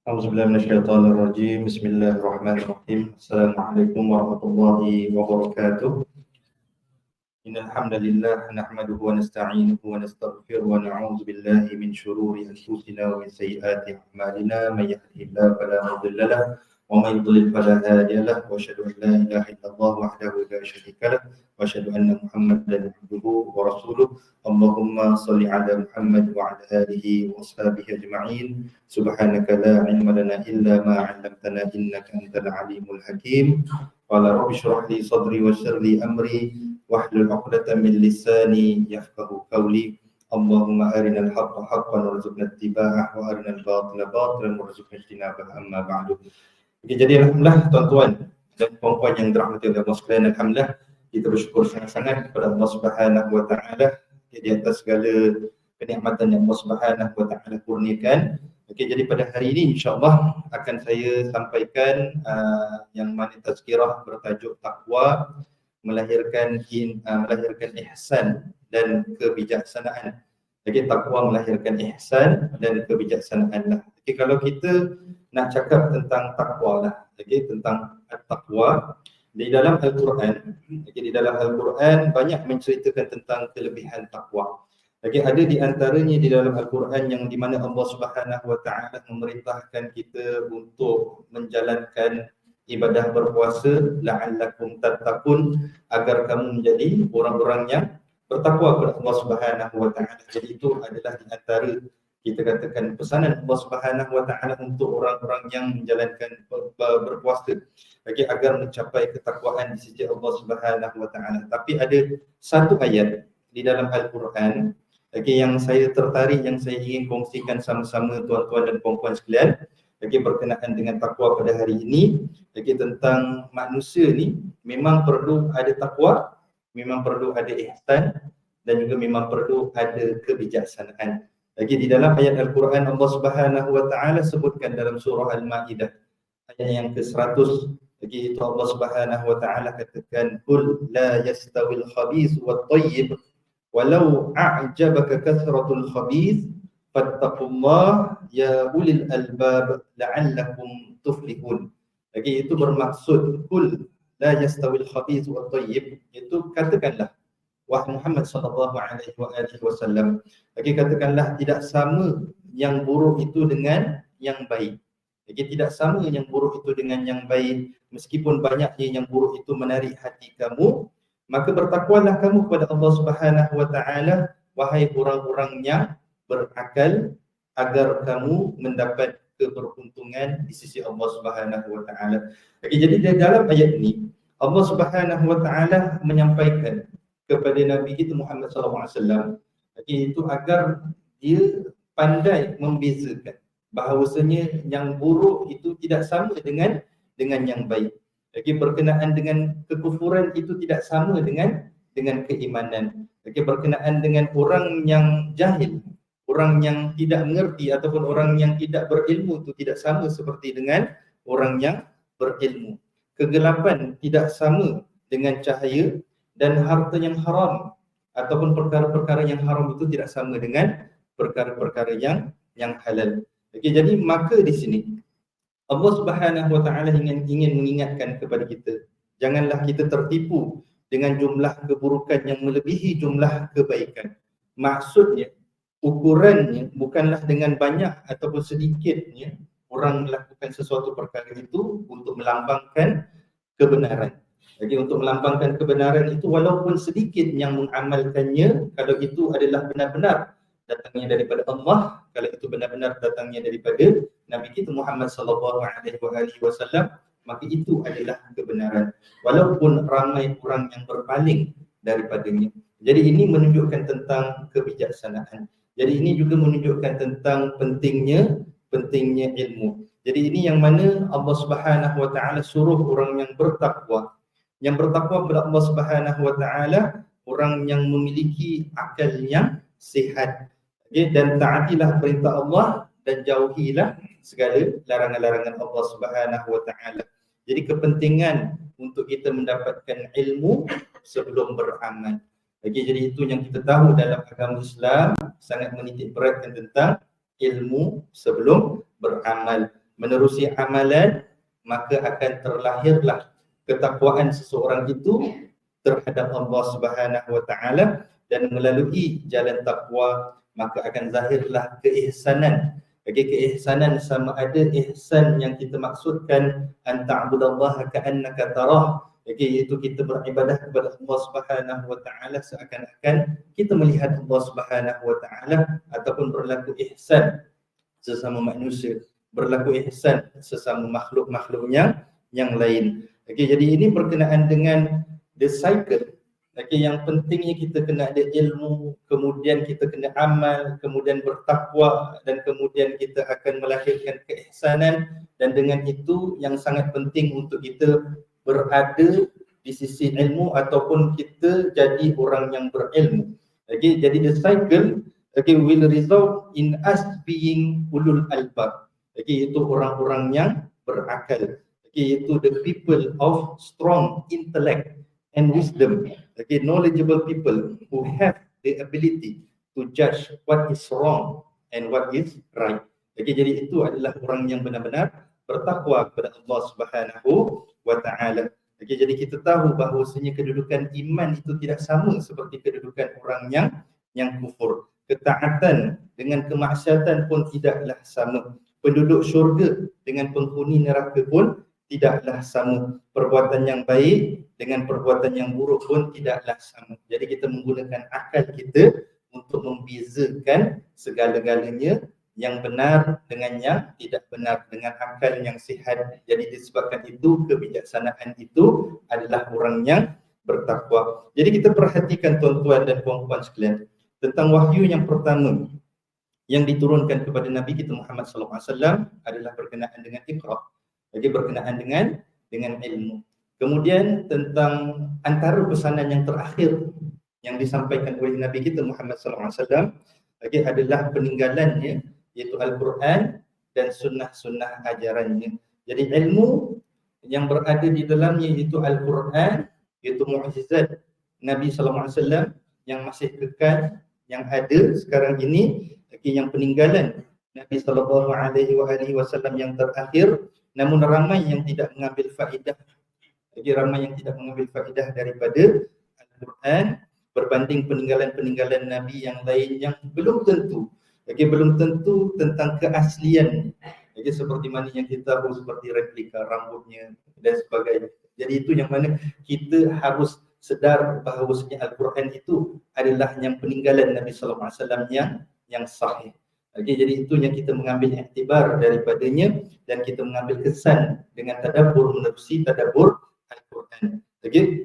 أعوذ بالله من الشيطان الرجيم. بسم الله الرحمن الرحيم. السلام عليكم ورحمة الله وبركاته. إن الحمد لله نحمده ونستعينه ونستغفره ونعوذ بالله من شرور أنفسنا ومن سيئات أعمالنا. من يهده الله فلا مضل له ومن يضلل فلا هادي له، وأشهد أن لا إله إلا الله وحده لا شريك له، وأشهد أن محمدا عبده ورسوله. اللهم صل على محمد وعلى آله وأصحابه أجمعين. سبحانك لا علم لنا إلا ما علمتنا إنك أنت العليم الحكيم. قال رب اشرح لي صدري ويسر لي أمري واحلل عقدة من لساني يفقه قولي. اللهم أرنا الحق حقا وارزقنا اتباعه وأرنا الباطل باطلا وارزقنا اجتنابه. أما بعد. Okay, jadi alhamdulillah tuan-tuan dan puan-puan yang dirahmati oleh Allah sekalian, alhamdulillah kita bersyukur sangat-sangat kepada Allah Subhanahu wa taala di atas segala kenikmatan yang Allah Subhanahu wa taala kurniakan. Okey, jadi pada hari ini insya-Allah akan saya sampaikan yang mana tazkirah bertajuk takwa melahirkan ihsan dan kebijaksanaan. Okey, takwa melahirkan ihsan dan kebijaksanaan. Okey, kalau kita nak cakap tentang takwa lah, okey, tentang at-taqwa di dalam Al-Quran. Okey, di dalam Al-Quran banyak menceritakan tentang kelebihan takwa. Okey, ada di antaranya di dalam Al-Quran yang di mana Allah Subhanahu wa taala memerintahkan kita untuk menjalankan ibadah berpuasa la'allakum tattaqun, agar kamu menjadi orang-orang yang bertakwa kepada Allah Subhanahu wa taala. Jadi itu adalah di antara kita katakan pesanan Allah Subhanahu wa taala untuk orang-orang yang menjalankan berpuasa, okey, agar mencapai ketakwaan di sisi Allah Subhanahu wa taala. Tapi ada satu ayat di dalam Al-Quran, okey, yang saya tertarik, yang saya ingin kongsikan sama-sama tuan-tuan dan puan-puan sekalian, okey, berkenaan dengan takwa pada hari ini. Okey, tentang manusia ni memang perlu ada takwa, memang perlu ada ihsan, dan juga memang perlu ada kebijaksanaan. Lagi di dalam ayat Al-Quran Allah Subhanahu wa taala sebutkan dalam surah Al-Maidah ayat yang ke-100, lagi itu Allah Subhanahu wa taala katakan, qul la yastawil khabith wat thayyib walau a'jabaka kathratul khabith fattaqullah ya ulil albab la'allakum tuflihun. Lagi itu bermaksud qul la yastawil khabith wat thayyib, itu katakanlah wahai Muhammad sallallahu alaihi wasallam, okey, katakanlah tidak sama yang buruk itu dengan yang baik. Okey, tidak sama yang buruk itu dengan yang baik. Meskipun banyaknya yang buruk itu menarik hati kamu, maka bertakwalah kamu kepada Allah Subhanahu wa taala wahai orang-orang yang berakal, agar kamu mendapat keberuntungan di sisi Allah Subhanahu wa taala. Okey, jadi di dalam ayat ini Allah Subhanahu wa taala menyampaikan kepada Nabi kita Muhammad sallallahu alaihi wasallam, itu agar dia pandai membezakan bahawasanya yang buruk itu tidak sama dengan yang baik. Okey, berkenaan dengan kekufuran itu tidak sama dengan keimanan. Okey, berkenaan dengan orang yang jahil, orang yang tidak mengerti ataupun orang yang tidak berilmu itu tidak sama seperti dengan orang yang berilmu. Kegelapan tidak sama dengan cahaya, dan harta yang haram ataupun perkara-perkara yang haram itu tidak sama dengan perkara-perkara yang halal. Okey, jadi maka di sini Allah Subhanahu wa taala ingin mengingatkan kepada kita, janganlah kita tertipu dengan jumlah keburukan yang melebihi jumlah kebaikan. Maksudnya ukurannya bukanlah dengan banyak ataupun sedikitnya orang melakukan sesuatu perkara itu untuk melambangkan kebenaran. Jadi untuk melambangkan kebenaran itu, walaupun sedikit yang mengamalkannya, kalau itu adalah benar-benar datangnya daripada Allah, kalau itu benar-benar datangnya daripada Nabi kita Muhammad sallallahu alaihi wasallam, maka itu adalah kebenaran, walaupun ramai orang yang berpaling daripadanya. Jadi ini menunjukkan tentang kebijaksanaan. Jadi ini juga menunjukkan tentang pentingnya ilmu. Jadi ini yang mana Allah Subhanahu wa taala suruh orang yang bertakwa. Yang bertakwa kepada Allah Subhanahu wa taala, orang yang memiliki akal yang sihat. Okay? Dan taatilah perintah Allah dan jauhilah segala larangan-larangan Allah Subhanahu wa taala. Jadi kepentingan untuk kita mendapatkan ilmu sebelum beramal. Okay? Jadi itu yang kita tahu dalam agama Islam, sangat menitik beratkan tentang ilmu sebelum beramal. menerusi amalan, maka akan terlahirlah ketakwaan seseorang itu terhadap Allah Subhanahu wa taala, dan melalui jalan takwa maka akan zahirlah keihsanan. Keihsanan sama ada ihsan yang kita maksudkan anta'budallaha ka'annaka tarah, iaitu kita beribadah kepada Allah Subhanahu wa taala seakan-akan kita melihat Allah Subhanahu wa taala, ataupun berlaku ihsan sesama manusia, berlaku ihsan sesama makhluk-makhluknya yang lain. Jadi ini berkenaan dengan the cycle. Yang pentingnya kita kena ada ilmu, kemudian kita kena amal, kemudian bertakwa, dan kemudian kita akan melahirkan keihsanan. Dan dengan itu yang sangat penting untuk kita berada di sisi ilmu ataupun kita jadi orang yang berilmu. Jadi the cycle will result in us being ulul albab. Iaitu orang-orang yang berakal. Iaitu the people of strong intellect and wisdom. Knowledgeable people who have the ability to judge what is wrong and what is right. Jadi itu adalah orang yang benar-benar bertakwa kepada Allah Subhanahu wa taala. Jadi kita tahu bahawasanya kedudukan iman itu tidak sama seperti kedudukan orang yang kufur. Ketaatan dengan kemaksiatan pun tidaklah sama. Penduduk syurga dengan penghuni neraka pun tidaklah sama. Perbuatan yang baik dengan perbuatan yang buruk pun tidaklah sama. Jadi kita menggunakan akal kita untuk membezakan segala-galanya, yang benar dengan yang tidak benar, dengan akal yang sihat. Jadi disebabkan itu kebijaksanaan itu adalah orang yang bertakwa. Jadi kita perhatikan tuan-tuan dan puan-puan sekalian, tentang wahyu yang pertama yang diturunkan kepada Nabi kita Muhammad sallallahu alaihi wasallam adalah berkenaan dengan Iqra. Jadi berkenaan dengan ilmu. Kemudian tentang antara pesanan yang terakhir yang disampaikan oleh Nabi kita Muhammad sallallahu alaihi wasallam adalah peninggalannya, iaitu Al-Quran dan sunnah-sunnah ajarannya. Jadi ilmu yang berada di dalamnya iaitu Al-Quran, iaitu mukjizat Nabi sallallahu alaihi wasallam yang masih kekal, yang ada sekarang ini, yang peninggalan Nabi sallallahu alaihi wasallam yang terakhir, namun ramai yang tidak mengambil faedah. Ramai yang tidak mengambil faedah daripada Al-Quran berbanding peninggalan-peninggalan Nabi yang lain yang belum tentu tentang keaslian. Seperti mana yang kita tahu, seperti replika rambutnya dan sebagainya. Jadi itu yang mana kita harus sedar bahawa Al-Quran itu adalah yang peninggalan Nabi sallallahu alaihi wasallam yang sahih. Jadi itu yang kita mengambil iktibar daripadanya, dan kita mengambil kesan dengan tadabbur, menerusi tadabbur Al-Quran.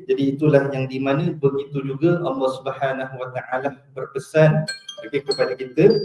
Jadi itulah yang di mana begitu juga Allah Subhanahu wa taala berpesan kepada kita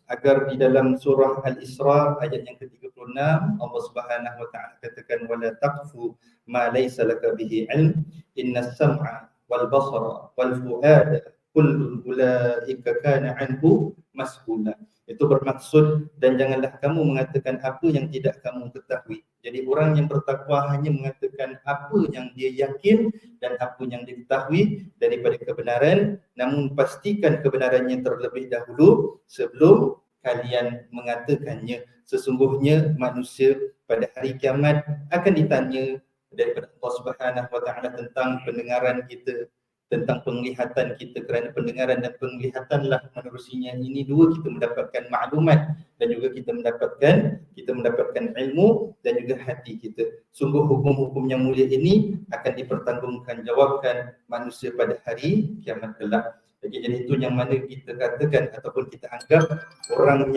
agar di dalam surah Al-Isra ayat yang ke-36 Allah Subhanahu wa taala katakan, wala taqfu ma laysa laka bihi ilm innas sam'a wal basara wal fuada kullu ulaika kana anhu mas'ula. Itu bermaksud, dan janganlah kamu mengatakan apa yang tidak kamu ketahui. Jadi orang yang bertakwa hanya mengatakan apa yang dia yakin dan apa yang dia ketahui daripada kebenaran, namun pastikan kebenarannya terlebih dahulu sebelum kalian mengatakannya. Sesungguhnya manusia pada hari kiamat akan ditanya daripada Allah Subhanahu wa taala tentang pendengaran kita, tentang penglihatan kita, kerana pendengaran dan penglihatanlah menerusinya ini dua kita mendapatkan maklumat, dan juga kita mendapatkan ilmu, dan juga hati kita. Sungguh hukum-hukum yang mulia ini akan dipertanggungjawabkan manusia pada hari kiamat kelak. Jadi itu yang mana kita katakan ataupun kita anggap orang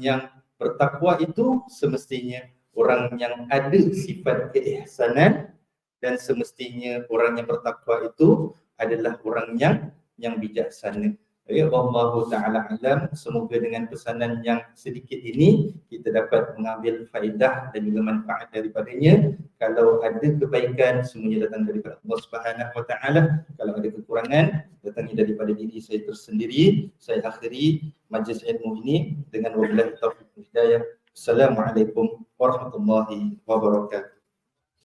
yang bertakwa itu semestinya orang yang ada sifat keihsanan, dan semestinya orang yang bertakwa itu adalah orang yang bijaksana. Wallahu ta'ala alam. Semoga dengan pesanan yang sedikit ini kita dapat mengambil faedah dan juga manfaat daripadanya. Kalau ada kebaikan, semuanya datang daripada Allah Subhanahu wa taala. Kalau ada kekurangan, datangnya daripada diri saya tersendiri. Saya akhiri majlis ilmu ini dengan wabillahi taufiq wal hidayah. Assalamualaikum warahmatullahi wabarakatuh.